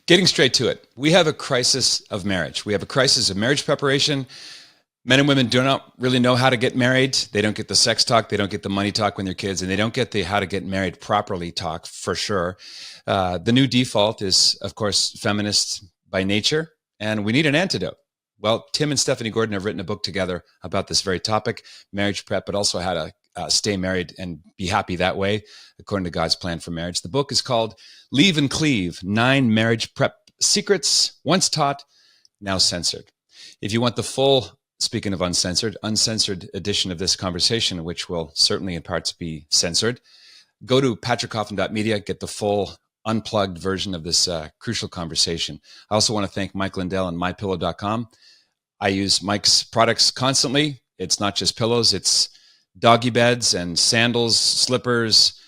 Getting straight to it, we have a crisis of marriage. We have a crisis of marriage preparation. Men and women do not really know how to get married. They don't get the sex talk. They don't get the money talk when they're kids, and they don't get the how to get married properly talk for sure. The new default is, of course, feminist by nature, and we need an antidote. Well, Tim and Stephanie Gordon have written a book together about this very topic, marriage prep, but also how to stay married and be happy that way, according to God's plan for marriage. The book is called Leave and Cleave, 9 Marriage Prep Secrets, Once Taught, Now Censored. If you want the full, speaking of uncensored edition of this conversation, which will certainly in parts be censored, go to patrickcoffin.media, get the full unplugged version of this crucial conversation. I also want to thank Mike Lindell and mypillow.com. I use Mike's products constantly. It's not just pillows, it's doggy beds and sandals, slippers,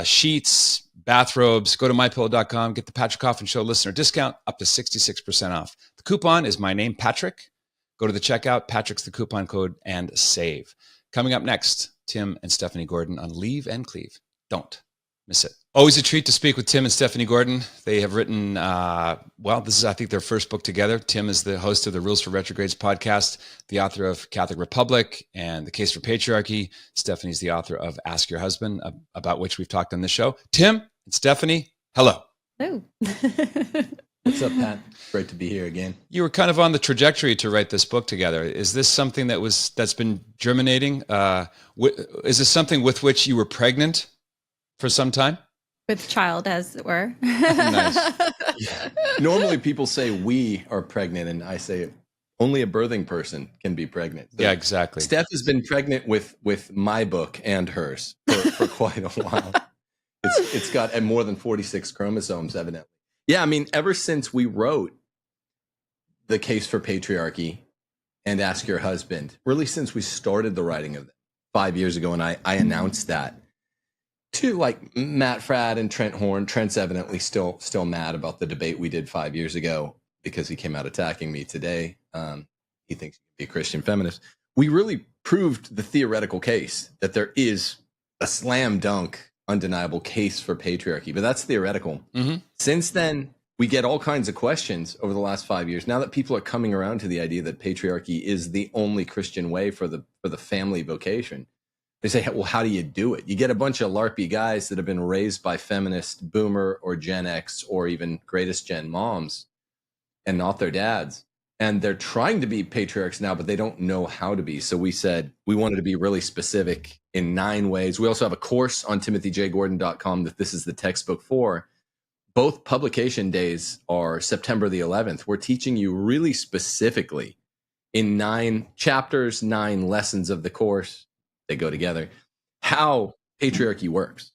sheets, bathrobes. Go to mypillow.com, get the Patrick Coffin Show listener discount up to 66% off. The coupon is my name, Patrick. Go to the checkout, Patrick's the coupon code, and save. Coming up next, Tim and Stephanie Gordon on Leave and Cleave. Don't miss it. Always a treat to speak with Tim and Stephanie Gordon. They have written, this is, I think, their first book together. Tim is the host of the Rules for Retrogrades podcast, the author of Catholic Republic and The Case for Patriarchy. Stephanie's the author of Ask Your Husband, about which we've talked on this show. Tim and Stephanie, hello. Hello. What's up, Pat? Great to be here again. You were kind of on the trajectory to write this book together. Is this something that's been germinating? Is this something with which you were pregnant for some time? With child, as it were. Nice. Yeah. Normally people say we are pregnant, and I say only a birthing person can be pregnant. So yeah, exactly. Steph has been pregnant with my book and hers for quite a while. It's got more than 46 chromosomes, evidently. Yeah, I mean, ever since we wrote The Case for Patriarchy and Ask Your Husband, really since we started the writing of it 5 years ago, and I announced that to like Matt Fradd and Trent Horn. Trent's evidently still mad about the debate we did 5 years ago because he came out attacking me today. He thinks he can be a Christian feminist. We really proved the theoretical case that there is a slam dunk, undeniable case for patriarchy, but that's theoretical. Mm-hmm. Since then, we get all kinds of questions over the last 5 years. Now that people are coming around to the idea that patriarchy is the only Christian way for the family vocation, they say, well, how do you do it? You get a bunch of LARPy guys that have been raised by feminist boomer or Gen X or even greatest gen moms and not their dads. And they're trying to be patriarchs now, but they don't know how to be. So we said we wanted to be really specific in 9 ways. We also have a course on timothyjgordon.com that this is the textbook for. Both publication days are September the 11th. We're teaching you really specifically in 9 chapters, 9 lessons of the course. They go together. How patriarchy works.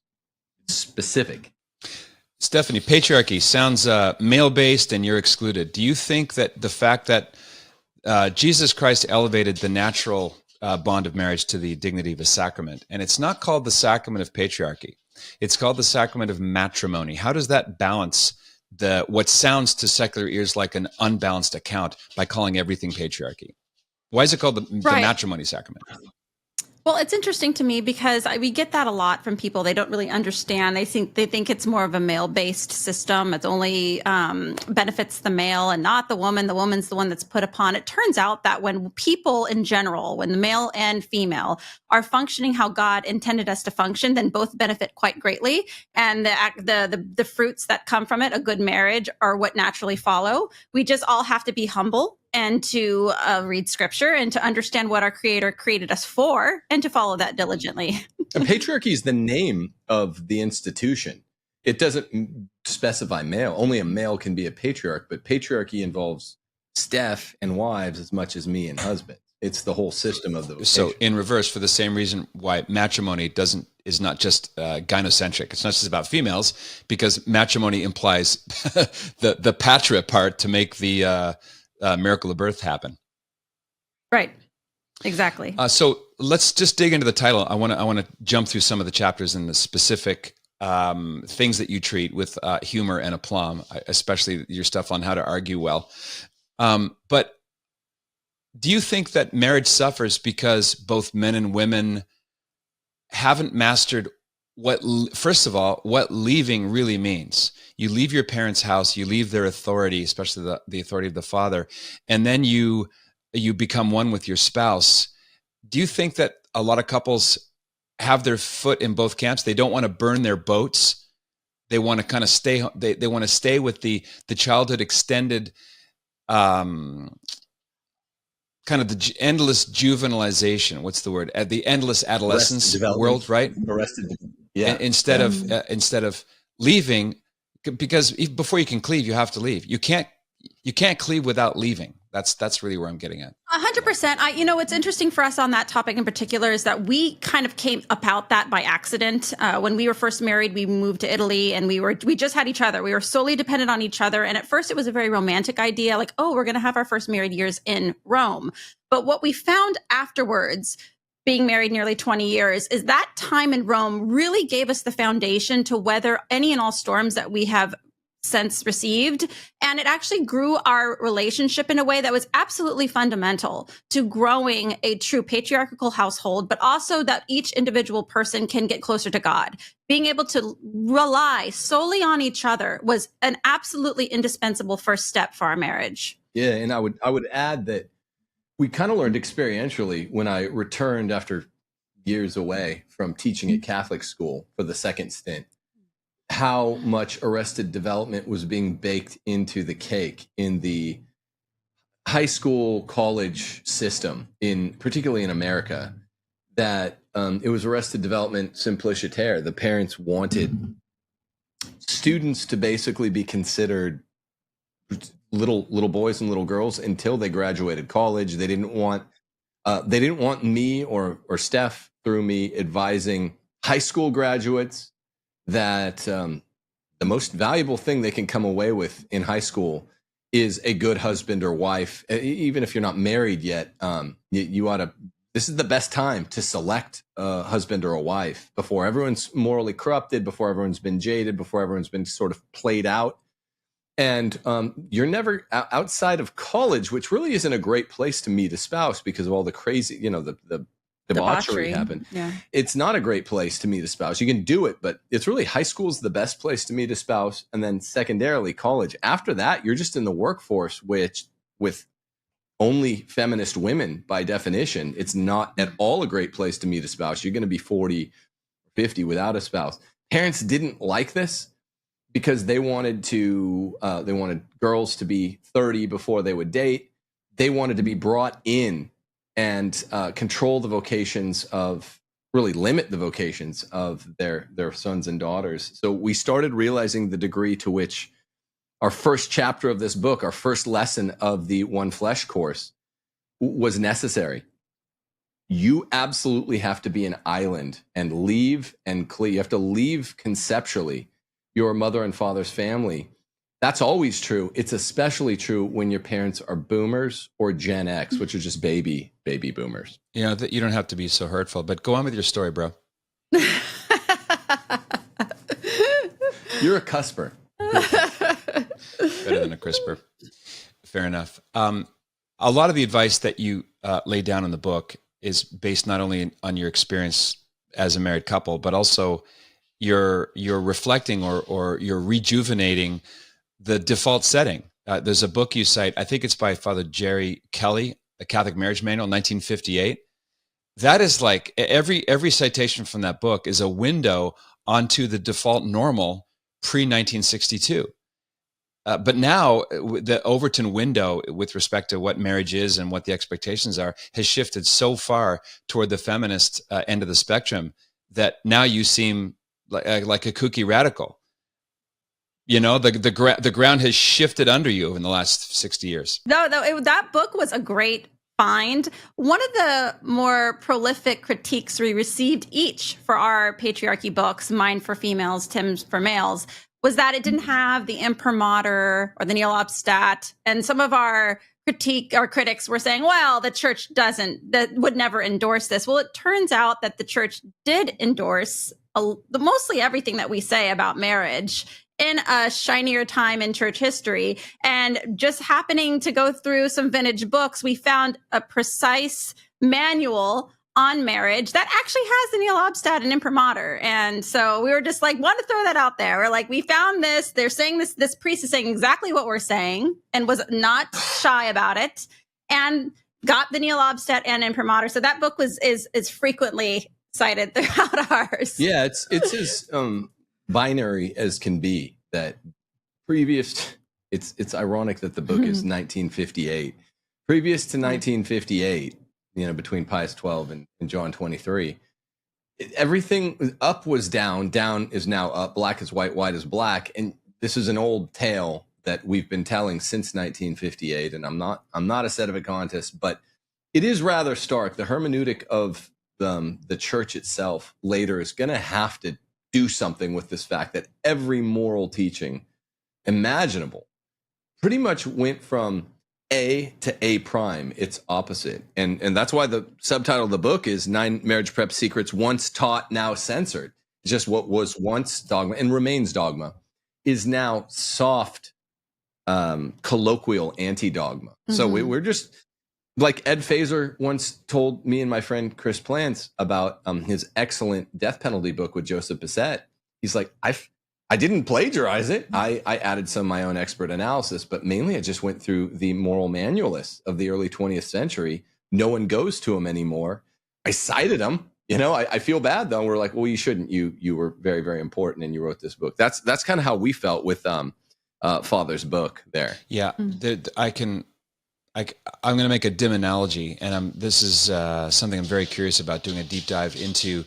It's specific. Stephanie, patriarchy sounds male-based and you're excluded. Do you think that the fact that Jesus Christ elevated the natural bond of marriage to the dignity of a sacrament, and it's not called the sacrament of patriarchy, it's called the sacrament of matrimony. How does that balance what sounds to secular ears like an unbalanced account by calling everything patriarchy? Why is it called the matrimony sacrament? Well, it's interesting to me because we get that a lot from people. They don't really understand. They think it's more of a male-based system. It's only benefits the male and not the woman. The woman's the one that's put upon. It turns out that when people in general, when the male and female are functioning how God intended us to function, then both benefit quite greatly. And the fruits that come from it, a good marriage, are what naturally follow. We just all have to be humble and to read scripture and to understand what our Creator created us for and to follow that diligently. And patriarchy is the name of the institution. It doesn't specify male. Only a male can be a patriarch, but patriarchy involves Steph and wives as much as me and husbands. It's the whole system of the vocation. So in reverse, for the same reason why matrimony is not just gynocentric. It's not just about females, because matrimony implies the patra part to make the miracle of birth happen. Right. Exactly. So let's just dig into the title. I want to jump through some of the chapters and the specific things that you treat with humor and aplomb, especially your stuff on how to argue well. But do you think that marriage suffers because both men and women haven't mastered first of all, what leaving really means. You leave your parents' house, you leave their authority, especially the authority of the father, and then you become one with your spouse. Do you think that a lot of couples have their foot in both camps? They don't want to burn their boats. They want to kind of stay. They want to stay with the childhood extended, kind of the endless juvenilization. What's the word? The endless adolescence world, right? Yeah. Instead of leaving, because before you can cleave, you have to leave. You can't cleave without leaving. That's really where I'm getting at. 100%. What's interesting for us on that topic in particular is that we kind of came about that by accident. When we were first married, we moved to Italy and we just had each other. We were solely dependent on each other. And at first it was a very romantic idea, like, oh, we're going to have our first married years in Rome. But what we found afterwards, being married nearly 20 years, is that time in Rome really gave us the foundation to weather any and all storms that we have since received. And it actually grew our relationship in a way that was absolutely fundamental to growing a true patriarchal household, but also that each individual person can get closer to God. Being able to rely solely on each other was an absolutely indispensable first step for our marriage. Yeah, and I would add that we kind of learned experientially when I returned after years away from teaching at Catholic school for the second stint, how much arrested development was being baked into the cake in the high school college system, particularly in America, that it was arrested development simpliciter. The parents wanted students to basically be considered little boys and little girls until they graduated college. They didn't want me or Steph through me advising high school graduates that the most valuable thing they can come away with in high school is a good husband or wife. Even if you're not married yet, you ought to. This is the best time to select a husband or a wife before everyone's morally corrupted, before everyone's been jaded, before everyone's been sort of played out. And you're never outside of college, which really isn't a great place to meet a spouse because of all the crazy, the debauchery happened. Yeah. It's not a great place to meet a spouse. You can do it, but it's really high school is the best place to meet a spouse. And then secondarily, college. After that, you're just in the workforce, which with only feminist women by definition, it's not at all a great place to meet a spouse. You're going to be 40, 50 without a spouse. Parents didn't like this because they wanted girls to be 30 before they would date. They wanted to be brought in and control the vocations of, really limit the vocations of their sons and daughters. So we started realizing the degree to which our first chapter of this book, our first lesson of the One Flesh course, was necessary. You absolutely have to be an island and leave and cleave. You have to leave conceptually your mother and father's family. That's always true. It's especially true when your parents are boomers or Gen X, which are just baby boomers. You don't have to be so hurtful, but go on with your story, bro. You're a cusper. Better than a crisper. Fair enough. A lot of the advice that you lay down in the book is based not only on your experience as a married couple, but also you're reflecting or you're rejuvenating the default setting. There's a book you cite, I think it's by Father Jerry Kelly, A Catholic Marriage Manual, 1958. That is like every citation from that book is a window onto the default normal pre-1962. But now the Overton window with respect to what marriage is and what the expectations are has shifted so far toward the feminist end of the spectrum that now you seem like a kooky radical. The ground has shifted under you in the last 60 years. No, that book was a great find. One of the more prolific critiques we received each for our patriarchy books, mine for females, Tim's for males, was that it didn't have the imprimatur or the nihil obstat. And some of our critics were saying, well, the church would never endorse this. Well, it turns out that the church did endorse mostly everything that we say about marriage in a shinier time in church history. And just happening to go through some vintage books, we found a precise manual on marriage that actually has the Nihil obstat and imprimatur. And so we were just like, want to throw that out there. We're like, we found this. They're saying this priest is saying exactly what we're saying and was not shy about it and got the Nihil obstat and imprimatur. So that book is frequently cited throughout ours. Yeah, it's as binary as can be. That previous, it's ironic that the book is 1958. Previous to 1958, between Pius XII and John 23, everything up was down, down is now up, black is white, white is black, and this is an old tale that we've been telling since 1958. And I'm not a sedevacantist, but it is rather stark. The hermeneutic of the church itself later is going to have to do something with this fact that every moral teaching imaginable pretty much went from A to A prime, its opposite. And that's why the subtitle of the book is 9 Marriage Prep Secrets Once Taught, Now Censored. It's just what was once dogma and remains dogma is now soft, colloquial anti-dogma. So we're just like Ed Fazer once told me and my friend Chris Plants about his excellent death penalty book with Joseph Bissett. He's like, I didn't plagiarize it. I added some of my own expert analysis, but mainly I just went through the moral manualists of the early 20th century. No one goes to them anymore. I cited them. I feel bad though. We're like, well, you shouldn't. You were very, very important, and you wrote this book. That's kind of how we felt with Father's book there. Yeah, I'm going to make a dim analogy, and this is something I'm very curious about, doing a deep dive into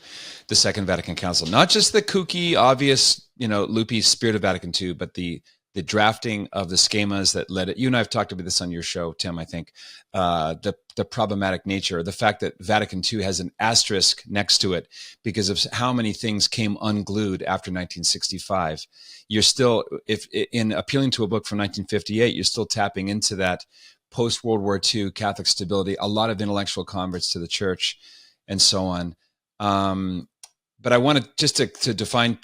the Second Vatican Council. Not just the kooky, obvious, loopy spirit of Vatican II, but the drafting of the schemas that led it. You and I have talked about this on your show, Tim, I think. The problematic nature, the fact that Vatican II has an asterisk next to it because of how many things came unglued after 1965. You're still, if in appealing to a book from 1958, you're still tapping into that post-World War II Catholic stability, a lot of intellectual converts to the church, and so on. But I wanted just to define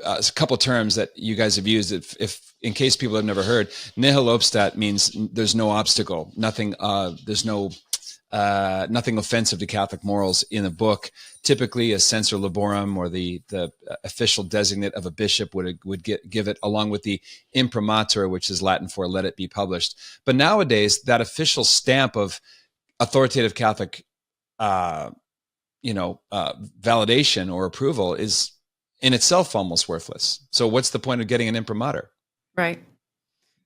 a couple terms that you guys have used, if in case people have never heard. Nihil obstat means there's no obstacle, nothing. There's no nothing offensive to Catholic morals in a book. Typically, a censor laborum, or the official designate of a bishop, would give it, along with the imprimatur, which is Latin for "let it be published." But nowadays, that official stamp of authoritative Catholic, validation or approval is in itself almost worthless. So, what's the point of getting an imprimatur? Right.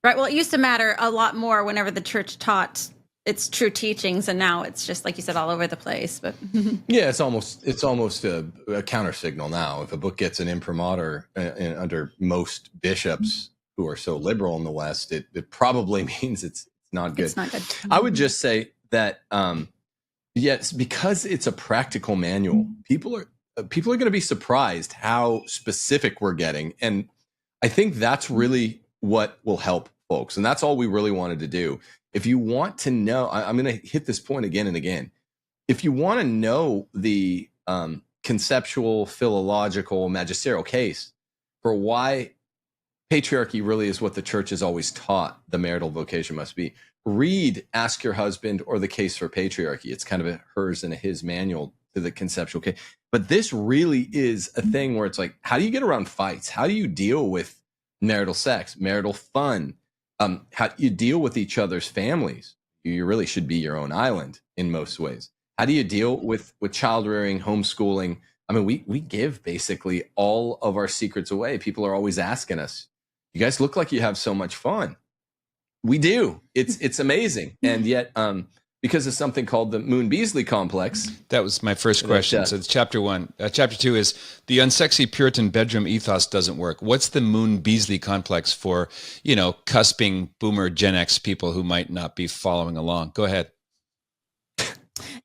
Well, it used to matter a lot more whenever the church taught its true teachings, and now it's just, like you said, all over the place. But yeah, it's almost a counter signal now. If a book gets an imprimatur under most bishops who are so liberal in the West, it probably means it's not good. It's not good. I would just say that yes, because it's a practical manual, people are going to be surprised how specific we're getting, and I think that's really what will help folks, and that's all we really wanted to do. If you want to know, I'm going to hit this point again and again. If you want to know the conceptual, philological, magisterial case for why patriarchy really is what the church has always taught the marital vocation must be, read Ask Your Husband or The Case for Patriarchy. It's kind of a hers and a his manual to the conceptual case. But this really is a thing where it's like, how do you get around fights? How do you deal with marital sex, marital fun? How do you deal with each other's families? You really should be your own island in most ways. How do you deal with child rearing, homeschooling? I mean, we give basically all of our secrets away. People are always asking us, you guys look like you have so much fun. We do. It's amazing. And yet, because of something called the Moon-Beasley complex. That was my first question. So it's chapter 1. Chapter 2 is the unsexy Puritan bedroom ethos doesn't work. What's the Moon-Beasley complex for, cusping boomer Gen X people who might not be following along? Go ahead.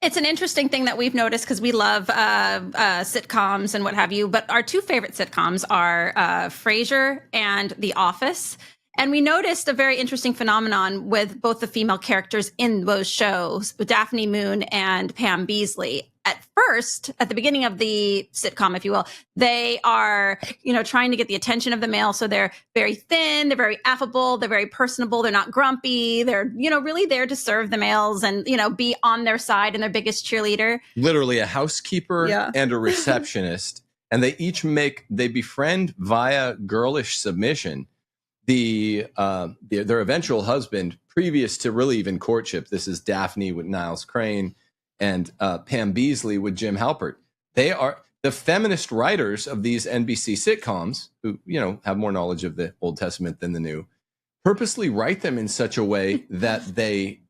It's an interesting thing that we've noticed because we love sitcoms and what have you. But our two favorite sitcoms are Frasier and The Office. And we noticed a very interesting phenomenon with both the female characters in those shows, with Daphne Moon and Pam Beasley. at first, at the beginning of the sitcom, if you will, they are, trying to get the attention of the male. So they're very thin, they're very affable, they're very personable, they're not grumpy, they're, really there to serve the males and, be on their side and their biggest cheerleader. Literally a housekeeper and a receptionist. And they befriend via girlish submission their eventual husband, previous to really even courtship. This is Daphne with Niles Crane and Pam Beasley with Jim Halpert. They are the feminist writers of these NBC sitcoms who, have more knowledge of the Old Testament than the New, purposely write them in such a way that they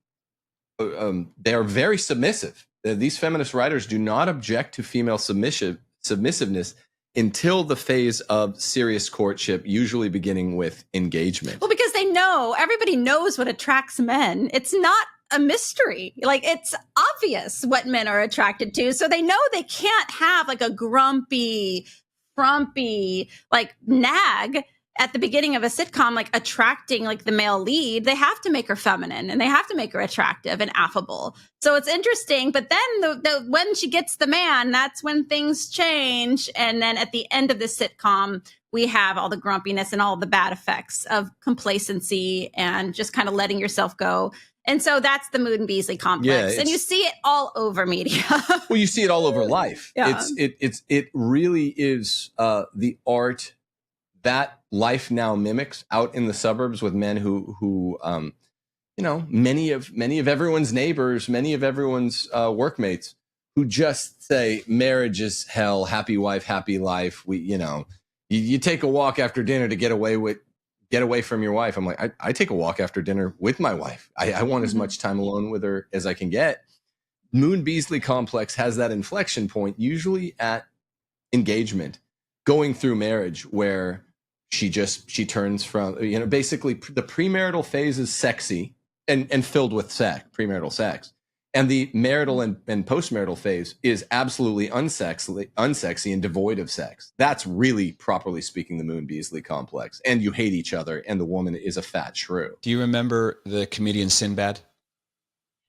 are very submissive. These feminist writers do not object to female submissiveness until the phase of serious courtship, usually beginning with engagement. Well, because everybody knows what attracts men. It's not a mystery. Like, it's obvious what men are attracted to. So they know they can't have like a grumpy, frumpy, like nag at the beginning of a sitcom, like attracting like the male lead. They have to make her feminine and they have to make her attractive and affable. So it's interesting. But then when she gets the man, that's when things change. And then at the end of the sitcom, we have all the grumpiness and all the bad effects of complacency and just kind of letting yourself go. And so that's the Moon Beasley complex. And you see it all over media. Well, you see it all over life. Yeah. It really is the art that life now mimics out in the suburbs with men who many of everyone's neighbors, many of everyone's workmates who just say marriage is hell, happy wife, happy life. You take a walk after dinner to get away from your wife. I'm like, I take a walk after dinner with my wife. I want as much time alone with her as I can get. Moon Beasley complex has that inflection point, usually at engagement, going through marriage, where she turns from, basically the premarital phase is sexy and filled with premarital sex. And the marital and postmarital phase is absolutely unsexy and devoid of sex. That's really, properly speaking, the Moon Beasley complex. And you hate each other, and the woman is a fat shrew. Do you remember the comedian Sinbad?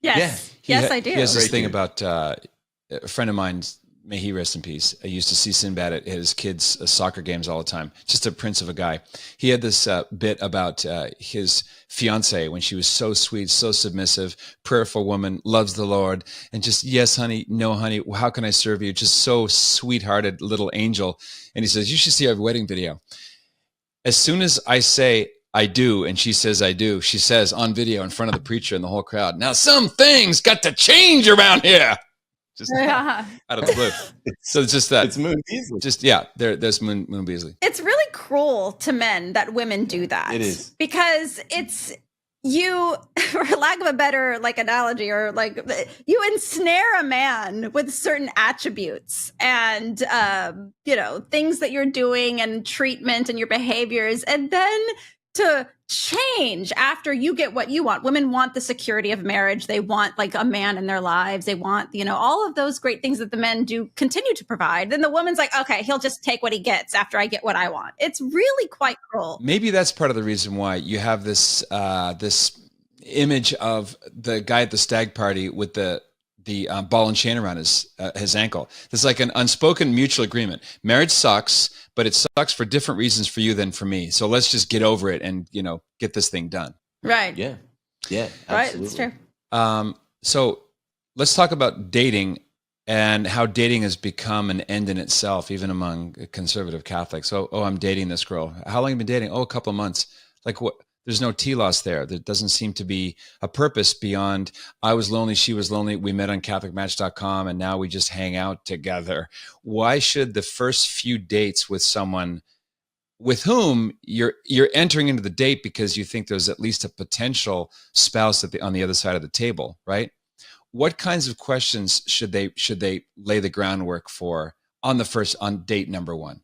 Yes. Yes, I do. He has this Great thing dude. about a friend of mine, may he rest in peace. I used to see Sinbad at his kids' soccer games all the time. Just a prince of a guy. He had this bit about his fiance when she was so sweet, so submissive, prayerful woman, loves the Lord, and just, yes, honey, no, honey, how can I serve you? Just so sweethearted little angel. And he says, you should see our wedding video. As soon as I say, I do, and she says, I do, she says on video in front of the preacher and the whole crowd, now some things got to change around here. Just out of the blue. So it's just that. It's Moon Beasley. There's Moon Beasley. It's really cruel to men that women do that. It is. Because it's you, for lack of a better analogy, or you ensnare a man with certain attributes and things that you're doing and treatment and your behaviors, and then to change after you get what you want. Women want the security of marriage. They want a man in their lives. They want, all of those great things that the men do continue to provide. Then the woman's like, okay, he'll just take what he gets after I get what I want. It's really quite cruel. Maybe that's part of the reason why you have this image of the guy at the stag party with the ball and chain around his ankle. There's like an unspoken mutual agreement. Marriage sucks, but it sucks for different reasons for you than for me. So let's just get over it and, get this thing done. Right. Yeah. Yeah. Right. Absolutely. It's true. So let's talk about dating and how dating has become an end in itself, even among conservative Catholics. Oh, I'm dating this girl. How long have you been dating? Oh, a couple of months. Like what? There's no telos there. There doesn't seem to be a purpose beyond I was lonely, she was lonely. We met on CatholicMatch.com and now we just hang out together. Why should the first few dates with someone with whom you're entering into the date because you think there's at least a potential spouse on the other side of the table, right? What kinds of questions should they lay the groundwork for on date number one?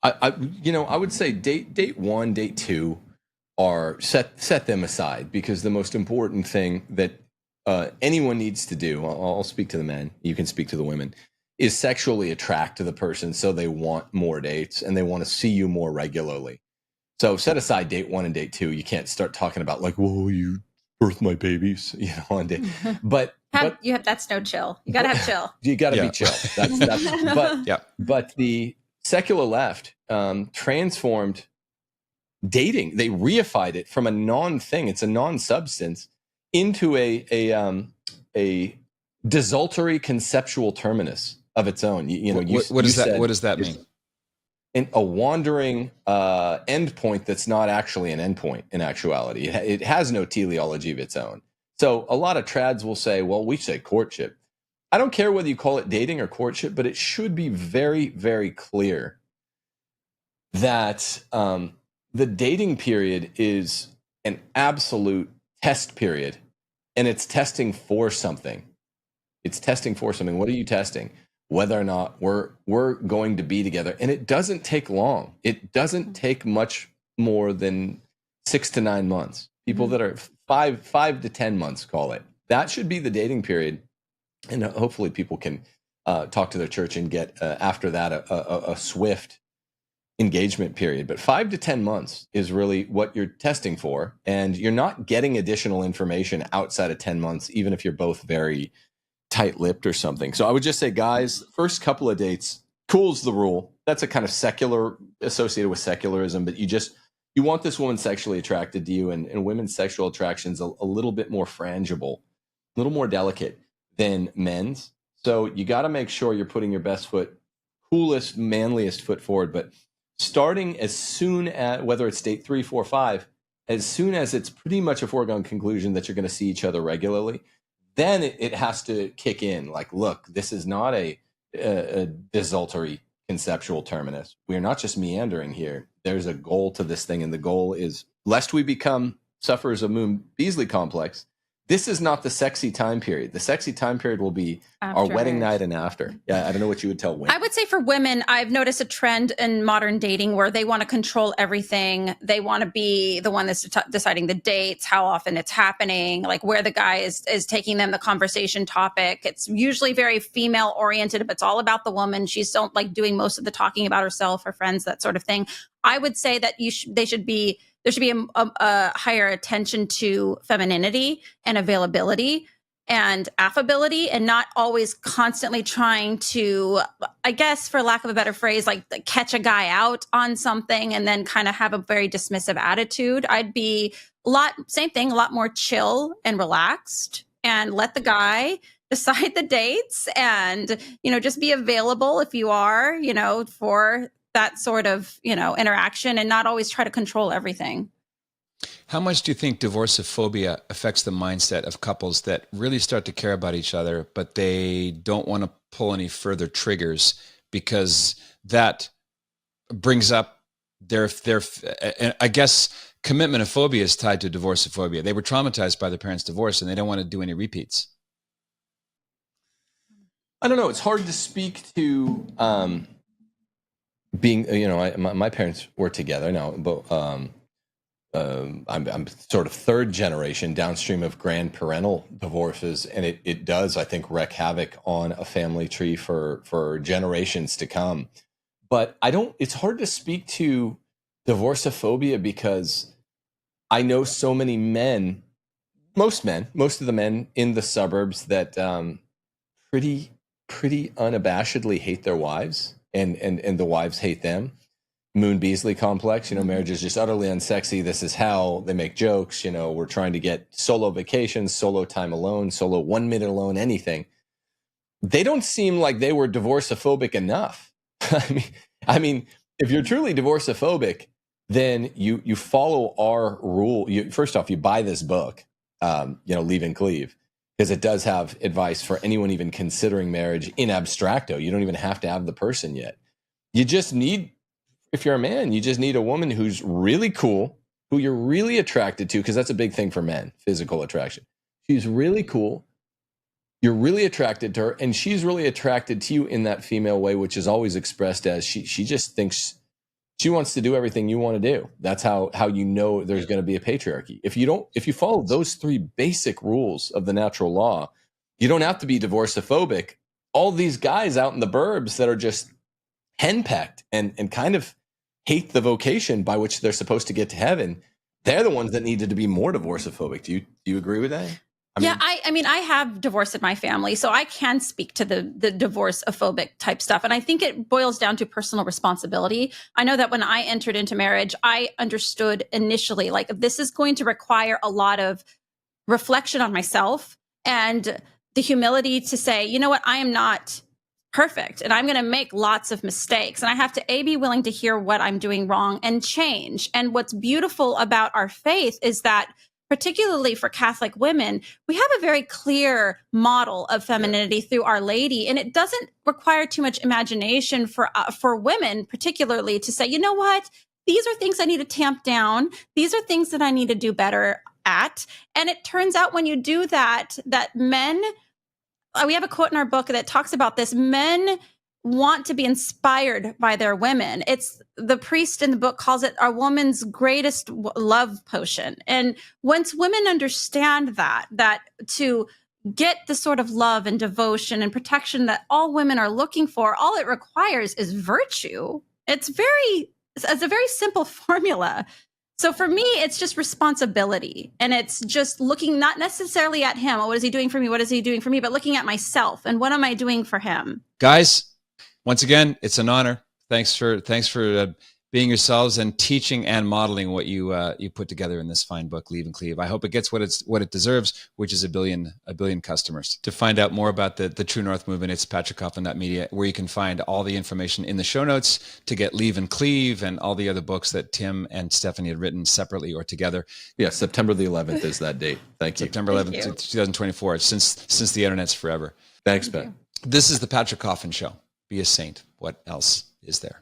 I would say date one, date two are set them aside, because the most important thing that anyone needs to do, I'll speak to the men, you can speak to the women, is sexually attract to the person so they want more dates and they want to see you more regularly. So set aside date one and date two. You can't start talking about whoa, you birth my babies, on date. But That's no chill. You got to have chill. You got to Yeah. be chill. But Yeah. but the secular left transformed dating. They reified it from a non-thing. It's a non-substance into a desultory conceptual terminus of its own. What does that mean? A wandering endpoint that's not actually an endpoint in actuality. It has no teleology of its own. So a lot of trads will say, well, we say courtship. I don't care whether you call it dating or courtship, but it should be very, very clear that the dating period is an absolute test period, and it's testing for something. It's testing for something. What are you testing? Whether or not we're going to be together. And it doesn't take long. It doesn't take much more than 6 to 9 months. People that are 5 to 10 months, call it. That should be the dating period. And hopefully people can talk to their church and get after that a swift engagement period. But 5 to 10 months is really what you're testing for. And you're not getting additional information outside of 10 months, even if you're both very tight-lipped or something. So I would just say, guys, first couple of dates, cool's the rule. That's a kind of secular, associated with secularism, but you want this woman sexually attracted to you, and women's sexual attraction's a little bit more frangible, a little more delicate than men's. So you got to make sure you're putting your best foot, coolest, manliest foot forward, but starting as soon as, whether it's date 3, 4, 5, as soon as it's pretty much a foregone conclusion that you're going to see each other regularly, then it has to kick in. Like, look, this is not a desultory conceptual terminus. We're not just meandering here. There's a goal to this thing, and the goal is, lest we become sufferers of Moon Beasley complex, this is not the sexy time period. The sexy time period will be our wedding night and after. Yeah, I don't know what you would tell women. I would say for women, I've noticed a trend in modern dating where they want to control everything. They want to be the one that's deciding the dates, how often it's happening, like where the guy is taking them, the conversation topic. It's usually very female oriented, but it's all about the woman. She's still like doing most of the talking about herself, her friends, that sort of thing. I would say that there should be a higher attention to femininity and availability and affability, and not always constantly trying to, I guess, for lack of a better phrase, like catch a guy out on something and then kind of have a very dismissive attitude. I'd be a lot more chill and relaxed, and let the guy decide the dates, and, just be available if you are, for that sort of, interaction, and not always try to control everything. How much do you think divorceophobia affects the mindset of couples that really start to care about each other, but they don't want to pull any further triggers because that brings up their I guess commitment-ophobia is tied to divorceophobia. They were traumatized by their parents' divorce, and they don't want to do any repeats. I don't know. It's hard to speak to being, my parents were together now, but I'm sort of third generation downstream of grandparental divorces, and it does, I think, wreak havoc on a family tree for generations to come. But it's hard to speak to divorceophobia because I know so many men, most of the men in the suburbs that pretty unabashedly hate their wives, and the wives hate them. Moon Beasley complex, marriage is just utterly unsexy. This is hell. They make jokes, we're trying to get solo vacations, solo time alone, solo 1 minute alone, anything. They don't seem like they were divorceophobic enough. I mean, if you're truly divorceophobic, then you follow our rule. First off, you buy this book, Leave and Cleave, because it does have advice for anyone even considering marriage in abstracto. You don't even have to have the person yet. You just need, if you're a man, you just need a woman who's really cool, who you're really attracted to, because that's a big thing for men, physical attraction. She's really cool. You're really attracted to her, and she's really attracted to you in that female way, which is always expressed as she just thinks she wants to do everything you want to do. That's how there's going to be a patriarchy. If you follow those 3 basic rules of the natural law, you don't have to be divorceophobic. All these guys out in the burbs that are just henpecked and kind of hate the vocation by which they're supposed to get to heaven, they're the ones that needed to be more divorceophobic. Do you agree with that? I mean, I have divorce in my family, so I can speak to the divorce-ophobic type stuff. And I think it boils down to personal responsibility. I know that when I entered into marriage, I understood initially, like, this is going to require a lot of reflection on myself and the humility to say, you know what, I am not perfect and I'm going to make lots of mistakes. And I have to be willing to hear what I'm doing wrong and change. And what's beautiful about our faith is that, particularly for Catholic women, we have a very clear model of femininity through Our Lady. And it doesn't require too much imagination for women, particularly, to say, you know what, these are things I need to tamp down. These are things that I need to do better at. And it turns out when you do that, that men, we have a quote in our book that talks about this, men want to be inspired by their women. It's the priest in the book calls it a woman's greatest love potion. And once women understand that to get the sort of love and devotion and protection that all women are looking for, all it requires is virtue. It's a very simple formula. So for me, it's just responsibility. And it's just looking not necessarily at him. Oh, what is he doing for me? What is he doing for me? But looking at myself and what am I doing for him? Guys, once again, it's an honor. Thanks for being yourselves and teaching and modeling what you put together in this fine book, Leave and Cleave. I hope it gets what it deserves, which is a billion customers. To find out more about the True North movement, it's patrickcoffin.media, where you can find all the information in the show notes to get Leave and Cleave and all the other books that Tim and Stephanie had written separately or together. Yeah, September the 11th is that date. Thank you. September 11th, 2024. Since the internet's forever. Thanks, Ben. This is the Patrick Coffin Show. Be a saint. What else is there?